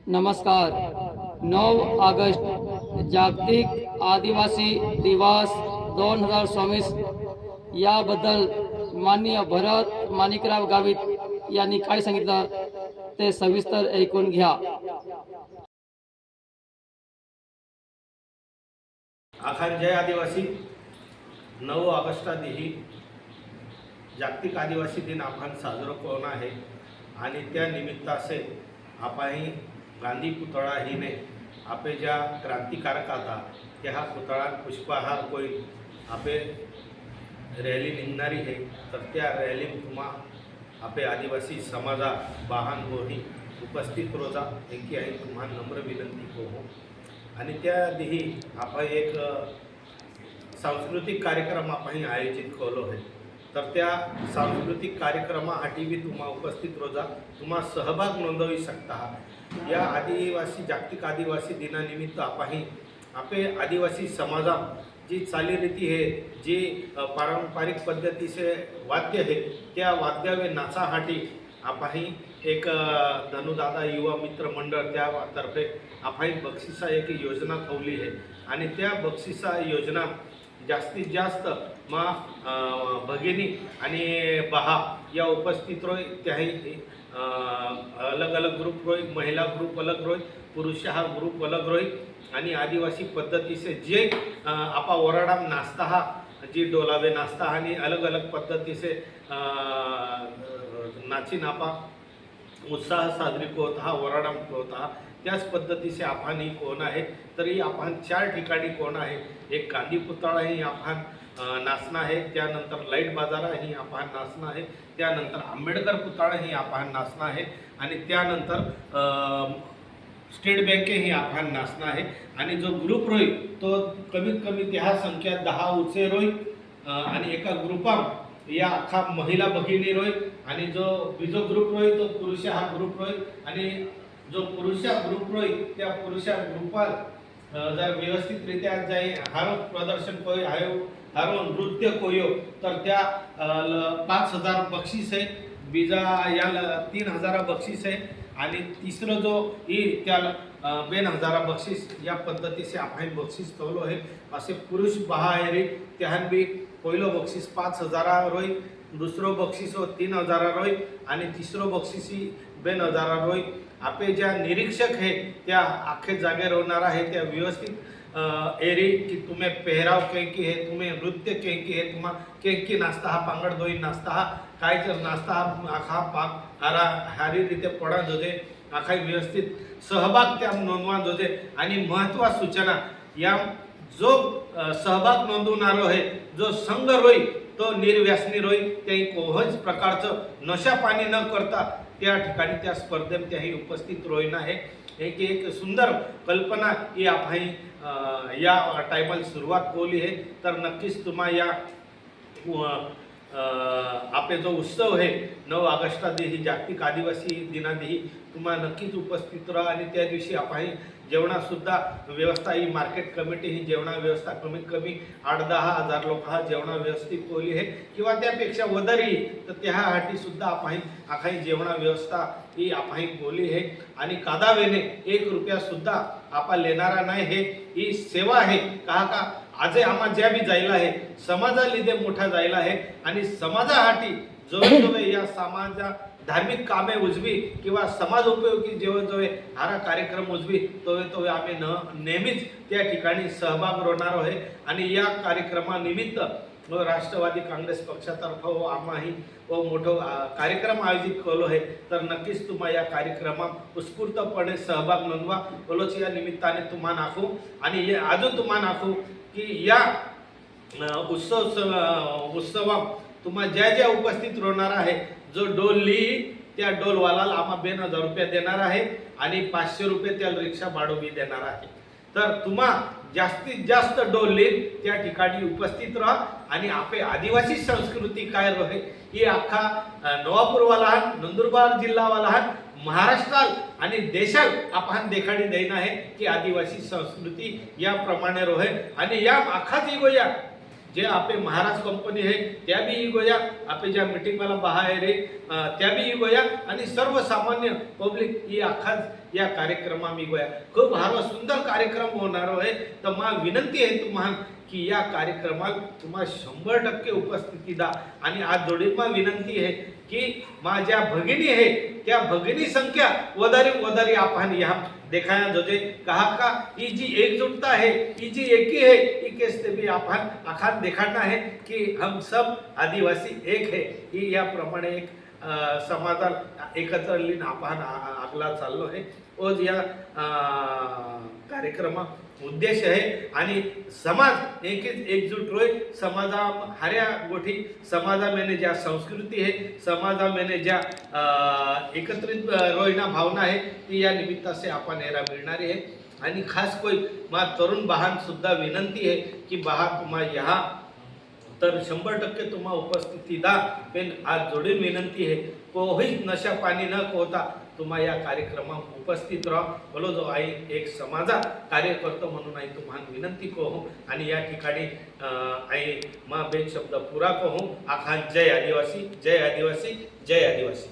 नमस्कार. 9 ऑगस्ट जागतिक आदिवासी दिवस 2024 याबद्दल माननीय भरत माणिकराव गावित यांनी काय सांगितलं ते सविस्तर ऐकून घ्या. आखान जय आदिवासी. 9 ऑगस्टा दिही जागतिक आदिवासी दिन आपण साजरो करून आहे आणि त्या निमित्तासे आपण गांधी पुतळा हिने आपे ज्या क्रांतिकारक आता त्या पुतळा पुष्पहार कोई आपे रॅली निघणारी आहे. तर त्या रॅली तुम्हा आपे आदिवासी समाजा वाहन होही उपस्थित रोजा यांची आहे तुम्हा नम्र विनंती हो. आणि त्या दिही आपण एक सांस्कृतिक कार्यक्रम आपण आयोजित केलो आहे. तर त्या सांस्कृतिक कार्यक्रमासाठी बी तुम्हा उपस्थित रोजा तुम्हा सहभाग नोंदवू शकता. या आदिवासी जागतिक आदिवासी दिनानिमित्त आपण आपे आदिवासी समाजा जी चालीरीती है जी पारंपरिक पद्धती से वाद्य है त्या वाद्य व नाचासाठी आपण एक धनुदादा युवा मित्र मंडळ त्यातर्फे आपण बक्षिसा एक योजना ठेवली आहे. आणि त्या बक्षिसा योजना जास्तीत जास्त भगिनी आणि बहा या उपस्थित रोय त्याही अलग अलग ग्रुप रोय, महिला ग्रुप अलग रोय, पुरुष हा ग्रुप अलग रोय. आणि आदिवासी पद्धती से जे आपा वराडाम नाचता हा जी डोलावे नाचता आणि अलग अलग पद्धती से नाचीन आपा उत्साह साजरी होत हा वराडाम होत हा त्याच पद्धतीचे आपण ही कोण आहे. तरी आपण 4 ठिकाणी कोण आहे. एक गांधी पुतळाही आपण नाचणं आहे, त्यानंतर लाईट बाजारही आपण नाचणं आहे, त्यानंतर आंबेडकर पुतळाही आपण नाचणं आहे आणि त्यानंतर स्टेट बँकेही आपण नाचणं आहे. आणि जो ग्रुप रोय तो कमीत कमी त्या संख्या 10 उचे रोय आणि एका ग्रुपात या अख्खा महिला भगिनी रोय आणि जो ग्रुप रोय तो पुरुष हा ग्रुप रोय आणि जो पुरुष ग्रुप रोय त्या पुरुष ग्रुपात जर व्यवस्थितरित्या जाई हारो प्रदर्शन कोई हारो नृत्य कोयो तर त्या 5000 बक्षीस आहे. बीजा याला 3000 बक्षीस आहे आणि तिसरं जो त्याला 2000 बक्षीस या पद्धतीचे आपण बक्षीस ठेवलो आहे. असे पुरुष बहा आहे रे त्याहन बी पहिलं बक्षीस 5000 रोय, दुसरं बक्षीस 3000 रोय आणि तिसरं बक्षीस 2000 रोय. आपे ज्या निरीक्षक है त्या आखे जागे होणार आहे त्या व्यवस्थित एरी की तुम्हें पहराव कैकी है, तुम्हें नृत्य कैकी है, तुम्हा कैकी नाचता हा पांगड दोई नाचता हा काय जर नाचता हा आखा पाक हारा हारी रीते पडा जोजे आखा व्यवस्थित सहभाग त्या नोंदवा जोजे. आणि महत्त्वाची सूचना या जो सहभाग नोंदवणारो आहे जो संघ रोई तो निर्व्यसनी रोई त्याही कोणत्याच प्रकारचं नशा पाणी न करता त्या ठिकाणी त्या स्पर्धेत त्याही उपस्थित रोईन आहे. एक सुंदर कल्पना ही आपण या टायमाला सुरुवात केली आहे. तर नक्कीच तुम्हा या आपले जो उत्सव आहे 9 ऑगस्टा दिवशी जागतिक आदिवासी दिनादिही तुम्हा नक्कीच उपस्थित राहा. आणि त्या दिवशी आपण जेवणासुद्धा व्यवस्था ही मार्केट कमिटी ही जेवणा व्यवस्था कमीत कमी 8-10 हजार लोक हा जेवणा व्यवस्थित केली आहे किंवा त्यापेक्षा वदरही तर त्यासाठी सुद्धा आपण आखाई जेवणा व्यवस्था ही आपण बोली आहे. आणि कादावेने 1 रुपया सुद्धा आपण लेणारा नाही. ही सेवा आहे का आज आम्हा ज्या बी जायला आहे समाजा लिदे मोठा जायला आहे आणि समाजासाठी जवळ या समाजा धार्मिक कामे उजवी किंवा समाज उपयोगी जवळ हारा कार्यक्रम उजवी तो आम्ही नेहमीच त्या ठिकाणी सहभाग होणार आहे. आणि या कार्यक्रमानिमित्त राष्ट्रवादी काँग्रेस पक्षातर्फे आम्हाही मोठं कार्यक्रम आयोजित केलो आहे. तर नक्कीच तुम्हा या कार्यक्रमात उत्स्फूर्तपणे सहभाग नोंदवा. बोलोच या निमित्ताने तुम्हा नाखू आणि अजून तुम्हा नाखू की या उत्सवात तुम्हा ज्या उपस्थित राहणार आहे जो डोल ली त्या डोलवाला आम्हा 2000 रुपये देणार आहे आणि 500 रुपये त्या रिक्षा भाडं बी देणार आहे. तर तुम्हा जास्तीत जास्त डोल ली त्या ठिकाणी उपस्थित राहा. आणि आपले आदिवासी संस्कृती काय रहे ही अख्खा नवापूरवाला नंदुरबार जिल्हावाला महाराष्ट्रात आणि देशात आपण देखाडी देईन आहे की आदिवासी संस्कृती याप्रमाणे रहे. आणि या अख्खा जीवया जे आपे महाराज कंपनी है त्या बी ही गोया, आपे ज्या मीटिंग वाला बाहेर रे त्या बी ही गोया आणि सर्वसामान्य पब्लिक ही अखाच या कार्यक्रमा मी गोया खूप हारो सुंदर कार्यक्रम होणार आहे. तर मा विनंती आहे तुम्हाला की या कार्यक्रमाला तुम्हाला 100% उपस्थिती दा. आणि आज जोडीमा विनंती आहे की माझ्या भगिनी आहे त्या भगिनी संख्या वदारी आपण यहाँ देखाया जोजे कहा का ये जी एकजुटता है, ये जी एकी है, ये कैसे भी अपन अखान दिखाना है कि हम सब आदिवासी एक है. ही या प्रमाणे एक समाजाला एकत्र लीन आपण आगला चाललो आहे. ओज या कार्यक्रमा उद्देश आहे आणि समाज एकजूट रोय. समाजा हऱ्या गोठी समाजामेने ज्या संस्कृती आहे, समाजामेने ज्या एकत्रित रोयना भावना आहे ती या निमित्त से आपण हेरा मिळणारी आहे. आणि खास कोई मा तरुण बहान सुद्धा विनंती आहे की बहा तुम्हा यहाँ तर 100% तुम्हा उपस्थिती दा. पण आज जोडीन विनंती आहे कोही नशा पाणी न होता तुम्हा या कार्यक्रमात उपस्थित राहा. बोलो जो आई एक समाजा कार्य करतो म्हणून आई तुम्हाला विनंती कहो. आणि या ठिकाणी आई मा बेन शब्द पुरा कहो. आखान जय आदिवासी, जय आदिवासी, जय आदिवासी.